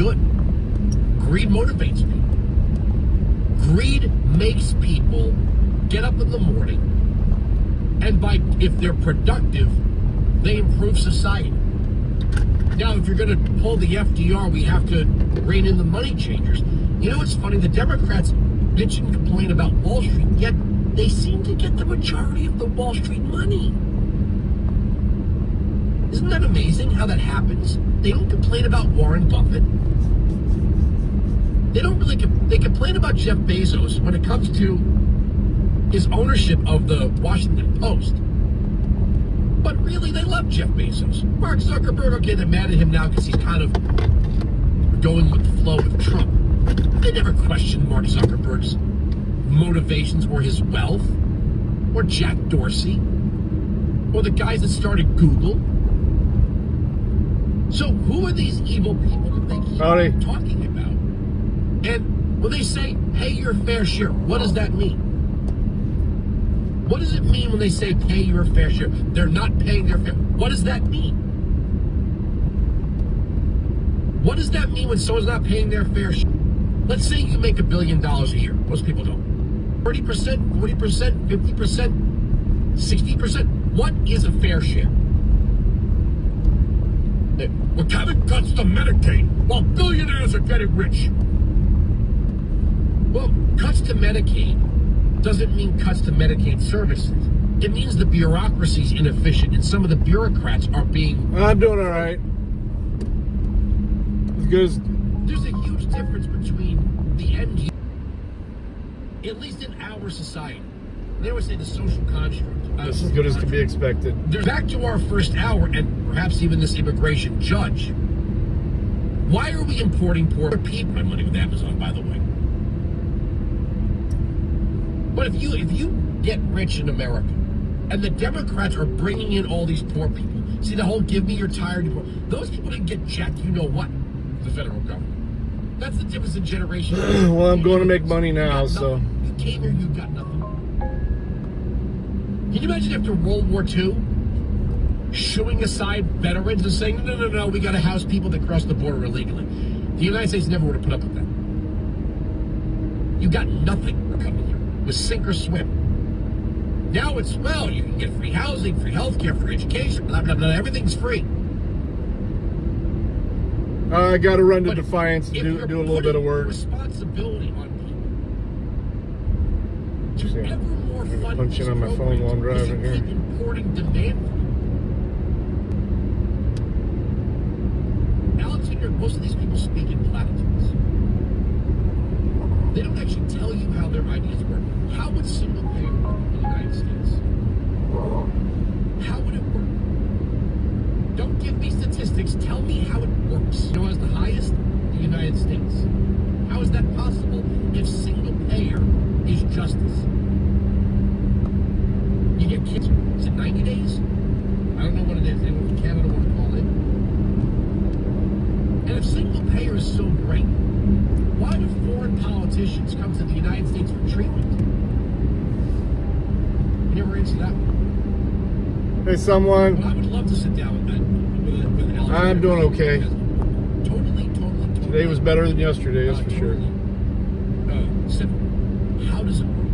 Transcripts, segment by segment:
good. Greed motivates me. Greed makes people get up in the morning, and if they're productive, they improve society. Now, if you're going to pull the FDR, we have to rein in the money changers. You know, it's funny, the Democrats bitch and complain about Wall Street, yet they seem to get the majority of the Wall Street money. Isn't that amazing how that happens? They don't complain about Warren Buffett. They don't really, they complain about Jeff Bezos when it comes to his ownership of the Washington Post. But really, they love Jeff Bezos. Mark Zuckerberg, okay, they're mad at him now because he's kind of going with the flow with Trump. They never questioned Mark Zuckerberg's motivations or his wealth, or Jack Dorsey, or the guys that started Google. So who are these evil people that they keep talking about? And when they say, pay your fair share, what does that mean? What does it mean when they say pay your fair share? They're not paying their fair. What does that mean? What does that mean when someone's not paying their fair share? Let's say you make $1 billion a year. Most people don't. 30%, 40%, 50%, 60%. What is a fair share? We're having cuts to Medicaid while billionaires are getting rich. Well, cuts to Medicaid doesn't mean cuts to Medicaid services. It means the bureaucracy's inefficient and some of the bureaucrats are being... I'm doing all right. Because there's a huge difference between the end user, at least in our society. They always say the social construct. This is as good as can be expected. Back to our first hour, and perhaps even this immigration judge. Why are we importing poor people? My money with Amazon, by the way. But if you get rich in America, and the Democrats are bringing in all these poor people, see the whole give me your tired people, those people didn't get jack you know what, the federal government. That's the difference in generations. Well, I'm going to make money now, so. You came here, you got nothing. Can you imagine after World War II, shooing aside veterans and saying, no, we got to house people that cross the border illegally? The United States never would have put up with that. You got nothing for coming here. It was sink or swim. Now it's, well, you can get free housing, free healthcare, free education, blah, blah, blah, everything's free. I got to run to Defiance and do a little bit of work. Responsibility on people. Yeah. Ever more fun Punching on my phone while I'm driving here. Keep importing demand. Alex, most of these people speak in platitudes. They don't actually tell you how their ideas work. How would single payer work in the United States? How would it work? Don't give me statistics. Tell me how it works. You know what's the highest? The United States. How is that possible if single payer is justice? You get kids. Is it 90 days? I don't know what it is. Anyone from Canada want to call in? And if single payer is so great, why would foreign politicians come to the United States for treatment? You never answer that one. Hey, someone. Well, I would love to sit down with Alex. I'm doing okay. Totally. Today was better than yesterday, that's for sure. Simple. How does it work?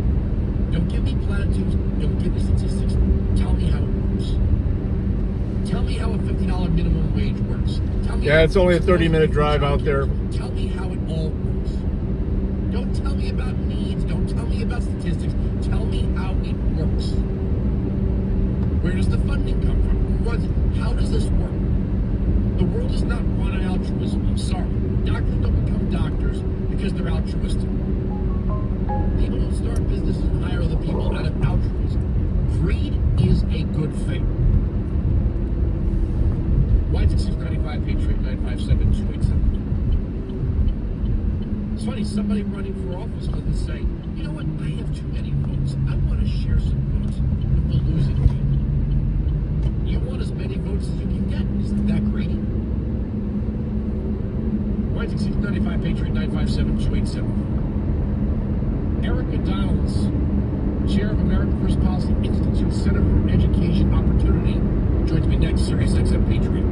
Don't give me platitudes. Don't give me statistics. Tell me how it works. Tell me how a $50 minimum wage works. Tell me it's only a 30-minute drive out there. Tell me how it all works. Don't tell me about needs. Don't tell me about statistics. Tell me how it works. Where does the funding come from? Who runs it? How does this work? The world is not run on altruism. I'm sorry. Doctors don't become doctors because they're altruistic. People don't start businesses and hire other people out of altruism. Greed is a good thing. Y6695 Patriot 957-287. It's funny, somebody running for office doesn't say, you know what, I have too many votes. I want to share some votes with the losing people. You want as many votes as you can get. Isn't that greedy? Y6695 Patriot 957-287. Erica Donalds, Chair of America First Policy Institute Center for Education Opportunity, joins me next, Sirius XM Patriot.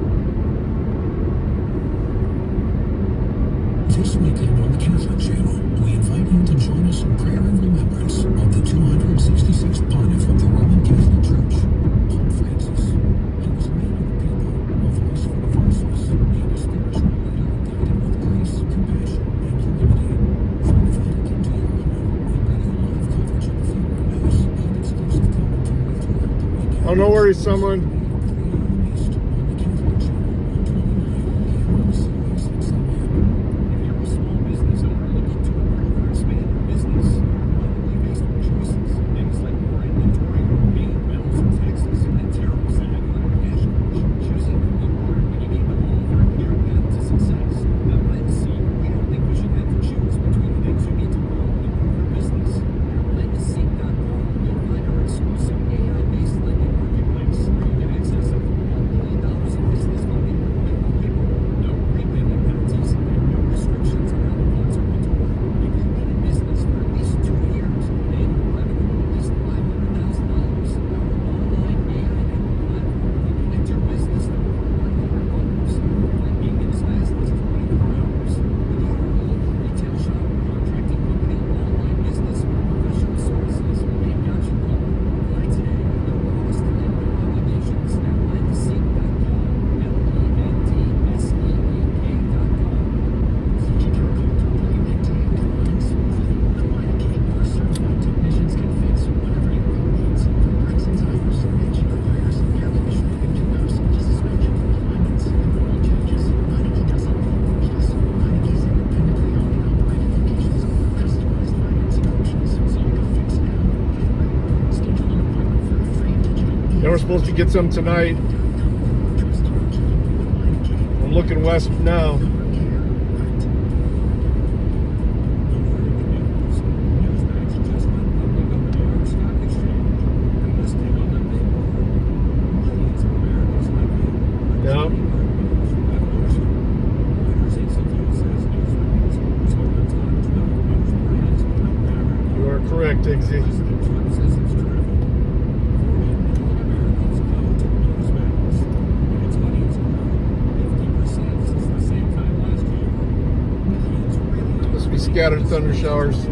This weekend on the Catholic Channel, we invite you to join us in prayer and remembrance of the 266th pontiff of the Roman Catholic Church, Pope Francis. He was a man of the people, a voice for the voiceless, and a spiritual leader guided with grace, compassion, and humility. From the Vatican to your home, we bring you live coverage of the funeral news and exclusive commentary throughout the weekend. Oh, no worries, someone. They were supposed to get some tonight. I'm looking west now. Yeah. You are correct, Iggy. Scattered thunder showers.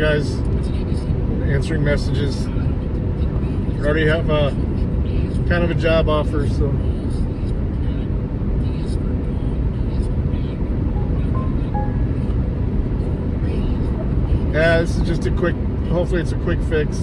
guys answering messages. I already have a kind of a job offer, so. Yeah, this is just a quick, hopefully it's a quick fix.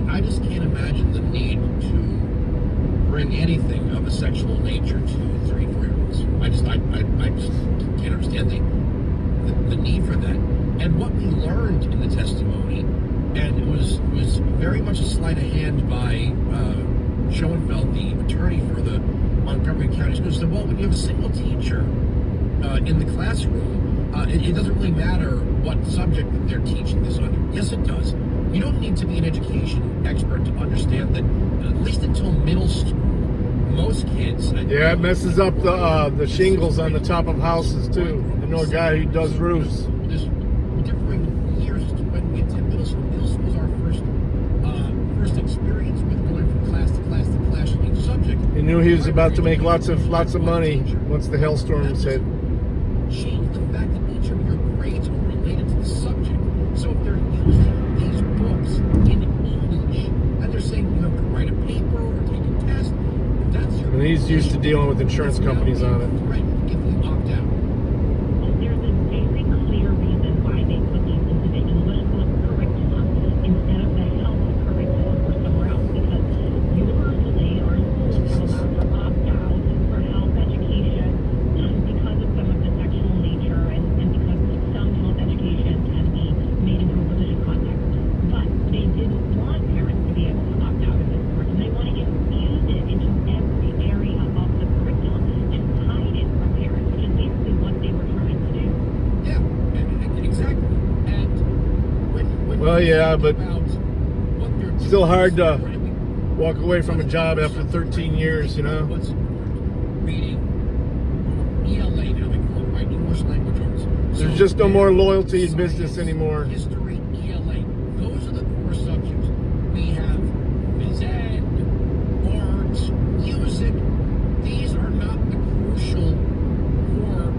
I just can't imagine the need to bring anything of a sexual nature to 3 or 4-year-olds. I just can't understand the need for that. And what we learned in the testimony, and it was very much a sleight of hand by Schoenfeld, the attorney for the Montgomery County Schools, said, well, when you have a single teacher in the classroom, it doesn't really matter what subject that they're teaching this under. Yes, it does. You don't need to be an education expert to understand that, at least until middle school, most kids... Yeah, it messes up the shingles on the top of houses, too. I know a guy who does roofs. There's differing years to when we attend middle school. Middle school is our first experience with going from class to class to class on each subject. He knew he was about to make lots of money once the hailstorms hit. Change the fact that each of your grades are related to the subject. So if they're using these books in English, and they're saying you have to write a paper or take a test, that's your... And he's used to dealing with insurance companies on it. Right, if you opt out. There's a very clear reason why they put these into the English book curriculum instead of the health curriculum or somewhere else, because universally our schools are allowed to opt out for health education because of some of the sexual nature and because some health education can be made into a religious context. But they didn't want parents to be able to opt out of this course, and they want to infuse it into every area of the curriculum and hide it from parents, which is basically what they were trying to do. Yeah, exactly. And when Well, yeah, but about what they're doing, still hard to right, walk away from a job after 13 years, you know? what's reading ELA now, they call it, right? English language arts. There's just no more loyalty in business anymore. History, ELA. Those are the core subjects. We have phys ed, arts, music. These are not the crucial core,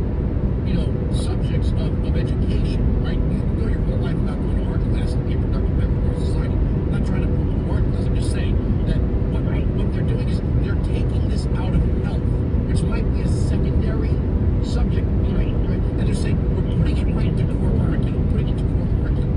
subjects of education, right? You can go your whole life without going to art class and be a productive member of our society. I'm not trying to put art class. I'm just saying that what they're doing is they're taking this out of health, which might be a secondary subject, right? And they're saying we're putting it right into core curriculum, putting it into core curriculum.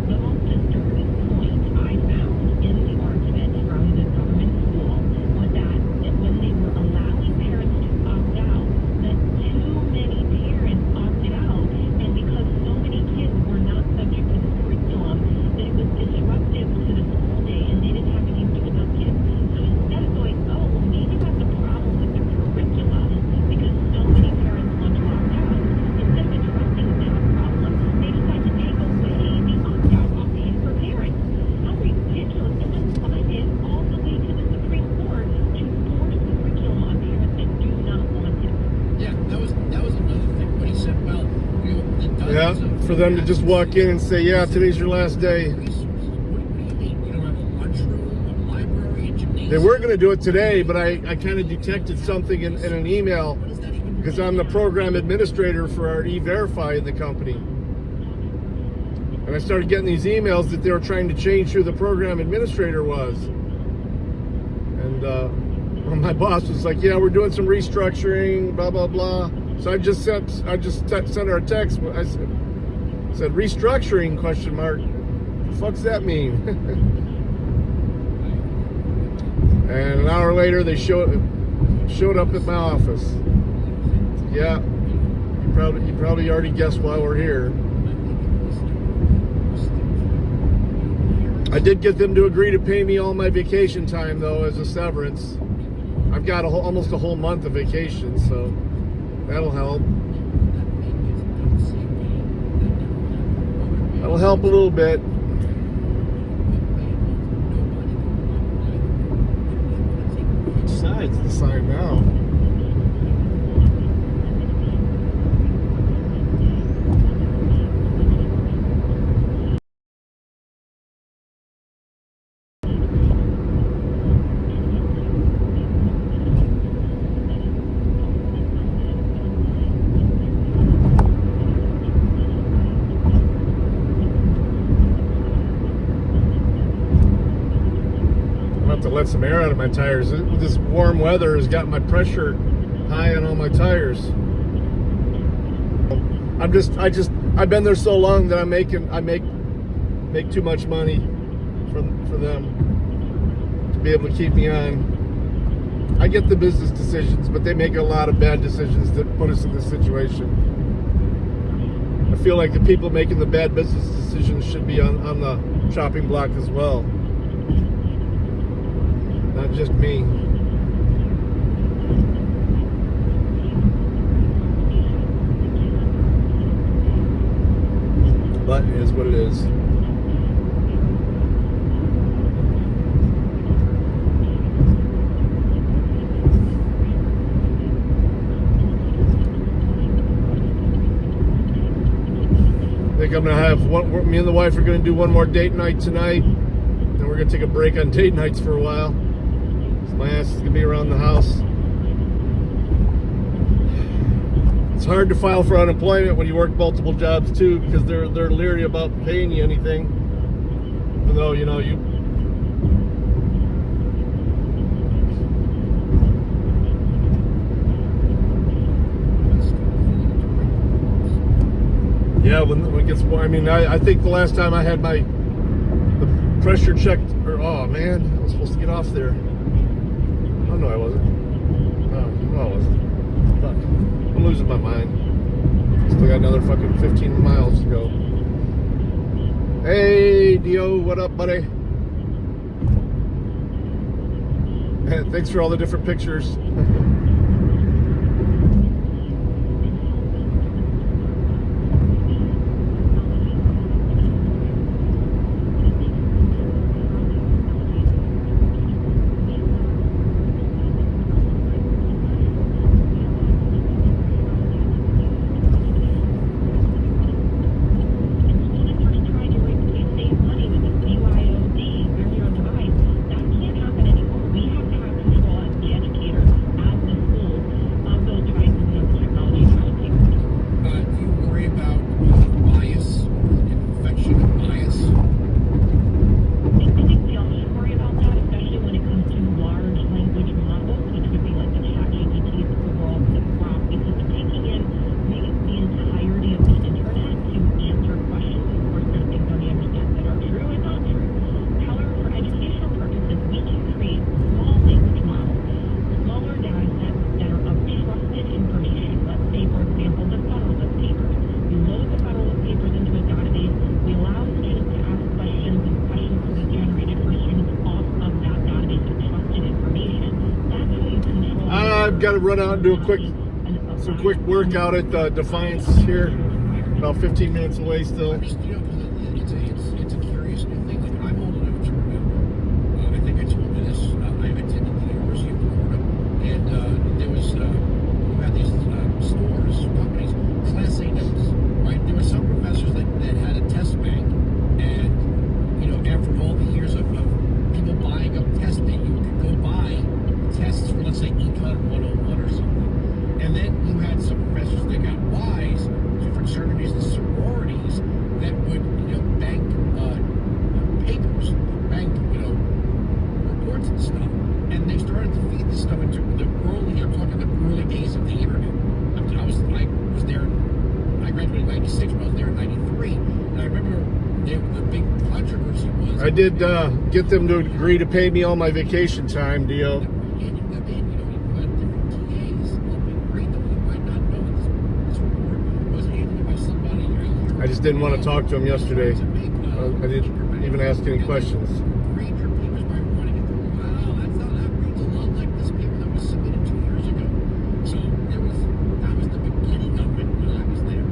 The most disturbing point I found in the argument from the government school was that when they were allowing parents to opt out, that too many parents opted out, and because so many kids were not subject to this curriculum, that it was disruptive to the school day and they didn't have anything to do with those kids. So instead of going, oh, well, maybe that's a problem with the curriculum because so many parents want to opt out, instead of addressing that problem, they decide to take away the opt-out option for parents. How ridiculous. And then find it all the way to the Supreme Court to force the curriculum on parents that do not want it. Yeah, that was another thing. When he said, well, the Yeah, dozens of for them to just walk in and say, yeah, today's your last day. resources. What do you mean? You don't have a lunchroom, a library, a gymnasium? They were going to do it today, but I kind of detected something in an email What does that even mean? because I'm the program administrator for our E-Verify in the company. And I started getting these emails that they were trying to change who the program administrator was. And well, my boss was like, yeah, we're doing some restructuring, blah, blah, blah. So I just sent her a text. I said restructuring, question mark. What the fuck's that mean? And an hour later, they showed showed up at my office. Yeah, you probably already guessed why we're here. I did get them to agree to pay me all my vacation time, though, as a severance. I've got almost a whole month of vacation, so that'll help. That'll help a little bit. Which side's the sign now? To let some air out of my tires. This warm weather has got my pressure high on all my tires. I've been there so long that I make too much money for them to be able to keep me on. I get the business decisions, but they make a lot of bad decisions that put us in this situation. I feel like the people making the bad business decisions should be on the chopping block as well. Not just me. But it is what it is. I think I'm gonna have me and the wife are gonna do one more date night tonight. Then we're gonna take a break on date nights for a while. My ass is gonna be around the house. It's hard to file for unemployment when you work multiple jobs too, because they're leery about paying you anything. Even though you. Yeah, when it gets warm. I mean, I think the last time I had the pressure checked, oh man, I was supposed to get off there. Oh, no, I wasn't. No, I wasn't. Fuck. I'm losing my mind. Still got another fucking 15 miles to go. Hey, Dio, what up, buddy? Hey, thanks for all the different pictures. I've got to run out and do some quick workout at Defiance here, about 15 minutes away still. It's a curious new thing. Like, I'm old enough to remember. I think I told you this. I attended the University of Florida, and there was we had these stores, companies, Class A notes, right? There were some professors that had a test bank, and after all the years of people buying up test bank, you could go buy tests for, let's say, Econ 101 or something. And then you had some professors that got wise to fraternities and sororities that would, bank papers, bank, reports and stuff. And they started to feed this stuff into the early, I'm talking the early days of the internet. I was there, I graduated in 96, but I was there in 93. And I remember the big controversy was... I did get them to agree to pay me all my vacation time, Dio. I just didn't want to talk to him yesterday. I didn't even ask any questions. Read your papers by running it. Wow, that reads a lot like this paper that was submitted 2 years ago. So that was the beginning of it when I was there.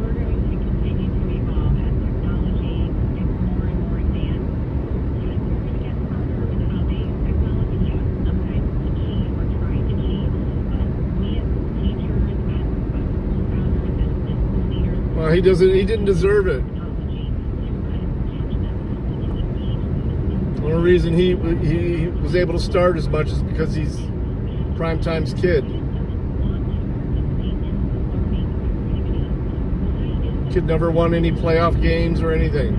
We're going to continue to evolve as technology gets more and more advanced. Students are going to get smarter with how they use technology, yes, sometimes to cheat or try to cheat, but we as teachers, as school founders, as business leaders, Well, he didn't deserve it. The only reason he was able to start as much is because he's Primetime's kid. Kid never won any playoff games or anything.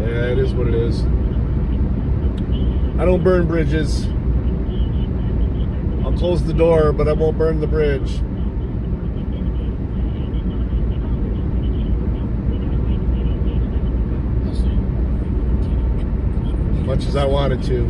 Yeah, it is what it is. I don't burn bridges. I'll close the door, but I won't burn the bridge. As much as I wanted to.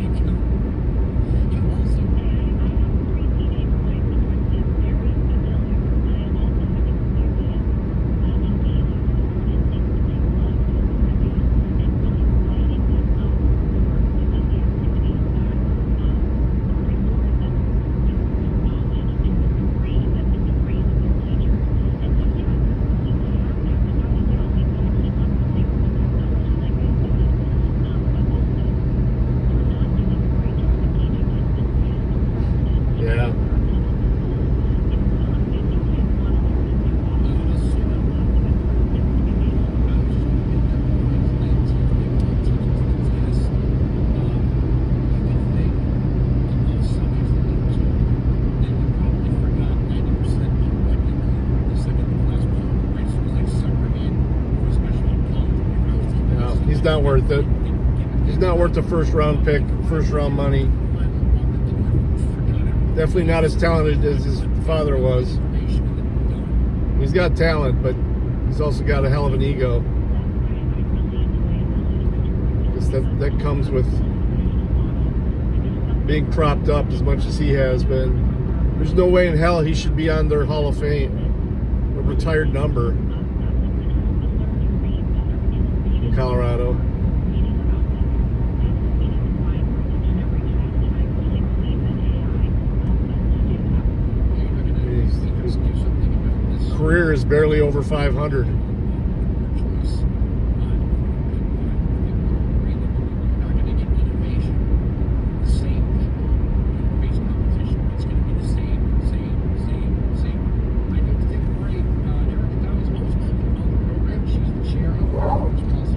Yeah. He's not worth it. He's not worth the first round pick, first round money. Definitely not as talented as his father was. He's got talent, but he's also got a hell of an ego. Guess that comes with being propped up as much as he has been. There's no way in hell he should be on their Hall of Fame, a retired number in Colorado. His career is barely over 500.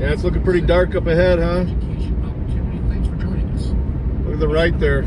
Yeah, it's looking pretty dark up ahead, huh? Look at the right there.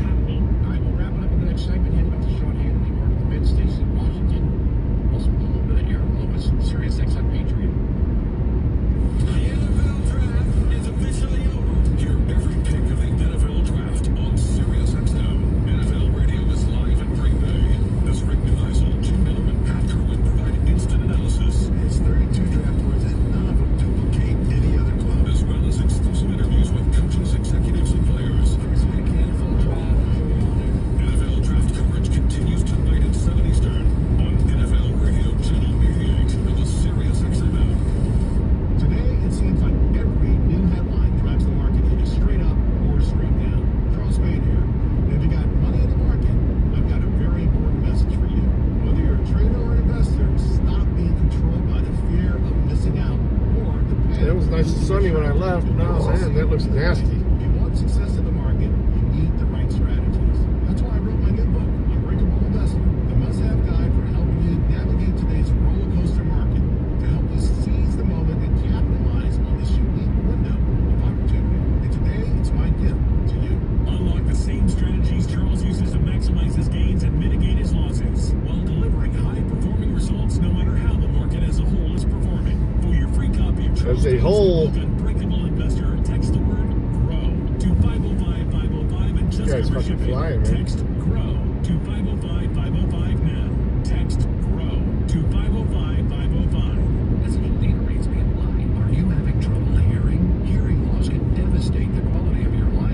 It was nice and sunny when I left. Now, man, that looks nasty. If you want success in the market, you need the right strategies. That's why I wrote my new book, Unbreakable Investment, the must-have guide for helping you navigate today's roller coaster market to help you seize the moment and capitalize on this unique window of opportunity. And today, it's my gift to you. Unlock the same strategies Charles uses to maximize his gains and mitigate his losses while delivering high-performing results no matter how the market as a whole is performing. For your free copy of Charles' As a whole, Unbreakable Investor, text the word GROW to 505-505 and just you guys cover fucking shipping. flying, man. Text GROW to 505-505 now. Text GROW to 505-505. As the data rates may lie, are you having trouble hearing? Hearing loss can devastate the quality of your life.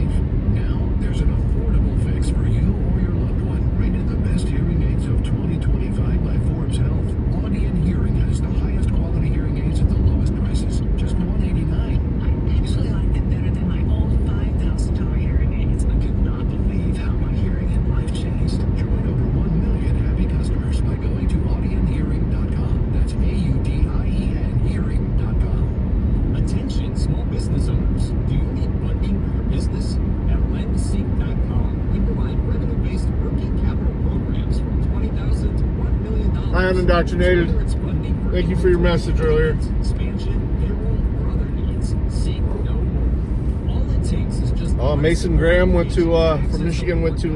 Indoctrinated. Thank you for your message earlier. Expansion, payroll, or other needs. Seek no more. All it takes is just Oh, Mason Graham went to from Michigan, went to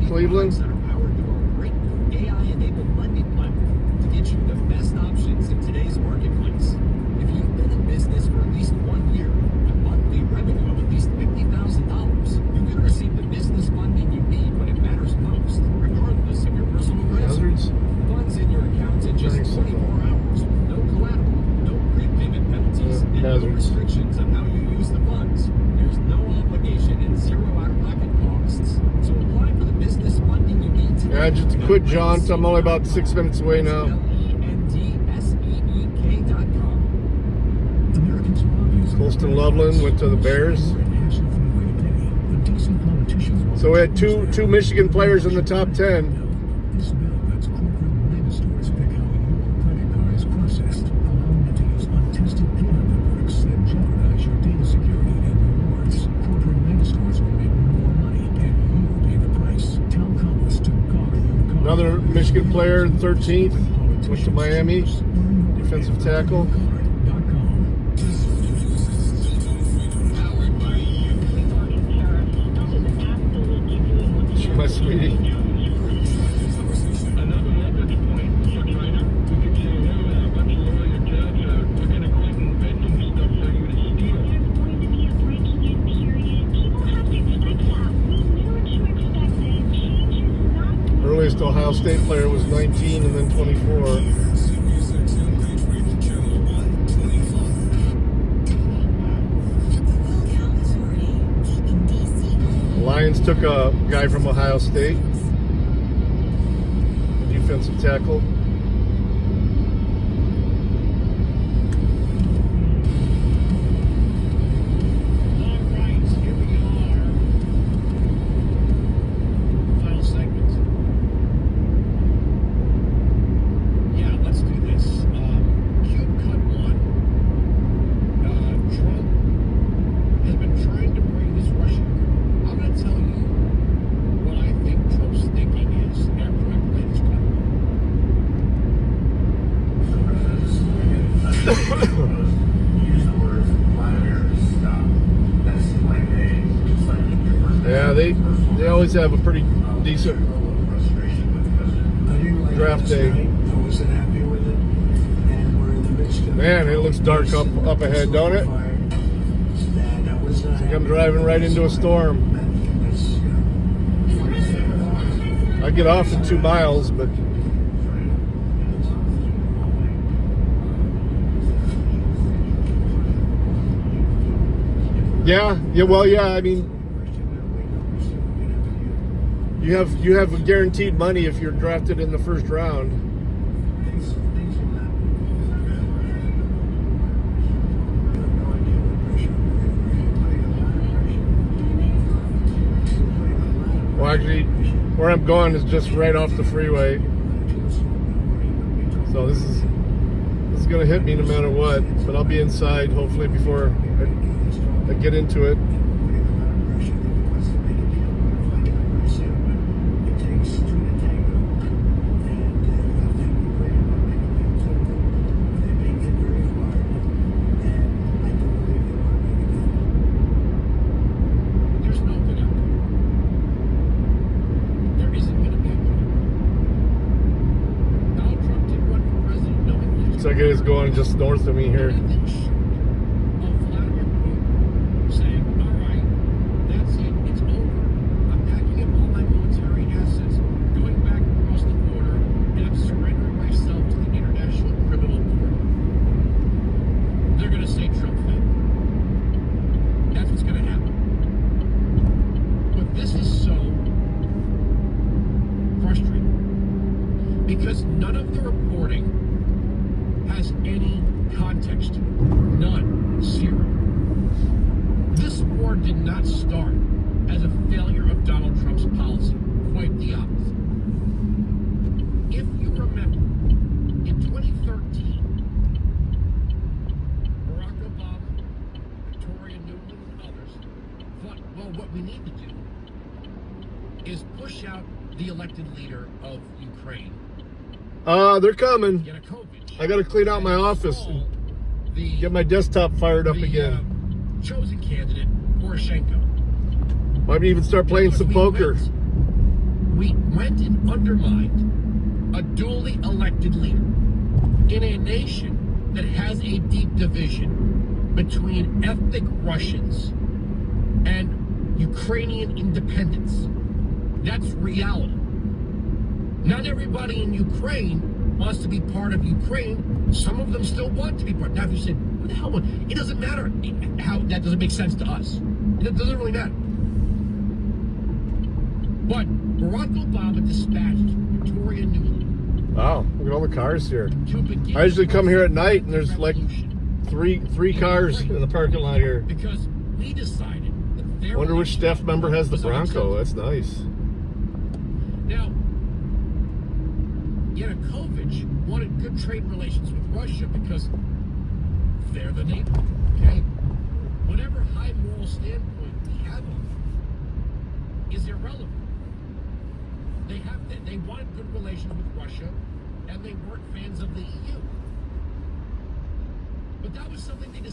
Cleveland. that are powered through a great new AI-enabled lending platform to get you the best options in today's marketplace. If you've been in business for at least 1 year, with monthly revenue of at least $50,000, you can receive the business funding you need when it matters most, regardless of your personal credit score. Hazards. Funds in your account in just Turning 24 signal. hours, no collateral, no prepayment penalties, and no hazards. restrictions on how you use the funds. There's no obligation and zero out-of-pocket costs. So apply for the business funding you need today. Yeah, just a quick jaunt. I'm only about 6 minutes away now. LENDSEEK.com. Americans love using Colston Loveland went to the Bears. national way to pay, but decent politicians want So we had two Michigan players in the top 10. This bill lets corporate mega stores pick how your credit card is processed, allowing them to use untested payment networks that jeopardize your data security and rewards. Corporate mega stores will make more money, and you pay the price. Tell Congress to guard your card. Another Michigan player, 13th, went to Miami, defensive tackle. Card.com. My sweetie. Another leverage point for China. We could say, no, a bunch of lawyer judge looking at Clinton vending stuff for you to steal. There's going to be a breaking in period. People have to expect that. We knew what to expect. The change is not Earliest Ohio State player was 19 and then 24. The Lions took a guy from Ohio State, defensive tackle. All right, here we are. Final segment. Yeah, let's do this. Cube Cut 1. Trump has been trying to bring this Russian. I'm going to tell you what I think Trump's thinking is after I play this cut. Yeah, they always have a pretty decent draft day. Man, it looks dark up ahead, don't it? It's like I'm driving right into a storm. I get off in 2 miles, but yeah. I mean, you have guaranteed money if you're drafted in the first round. Well, actually, where I'm going is just right off the freeway, so this is gonna hit me no matter what. But I'll be inside hopefully before I get into it. There's no good outcome. There isn't going to be a good outcome. Donald Trump did run for president knowing he was Looks like it is going just north of me here. within short of Vladimir Putin saying, all right, that's it, it's over. I'm packing up all my military assets, going back across the border, and I'm surrendering myself to the International Criminal Court. They're going to say Trump failed. That's what's going to happen. But this is so frustrating because none of the reporting has any context to it. None. Zero. This war did not start as a failure of Donald Trump's policy. Quite the opposite. If you remember, in 2013, Barack Obama, Victoria Nuland, and others thought, well, what we need to do is push out the elected leader of Ukraine They're coming. Yanukovych. I got to clean out my office and get my desktop fired up again. Chosen candidate, Poroshenko. Might even start playing some poker. We went and undermined a duly elected leader in a nation that has a deep division between ethnic Russians and Ukrainian independence. That's reality. Not everybody in Ukraine wants to be part of Ukraine. Some of them still want to be part. Now, if you said, what the hell? It doesn't matter how that doesn't make sense to us. It doesn't really matter. But Barack Obama dispatched Victoria Nuland. Wow, look at all the cars here. To begin I usually come here at night and there's like revolution. three cars in the parking lot here. Because we decided that their Wonder which staff member has the was Bronco. unacceptable. That's nice. Now, Yanukovych wanted good trade relations with Russia because they're the neighbor, okay? Whatever high moral standpoint we have on them is irrelevant. They wanted good relations with Russia, and they weren't fans of the EU. But that was something they decided.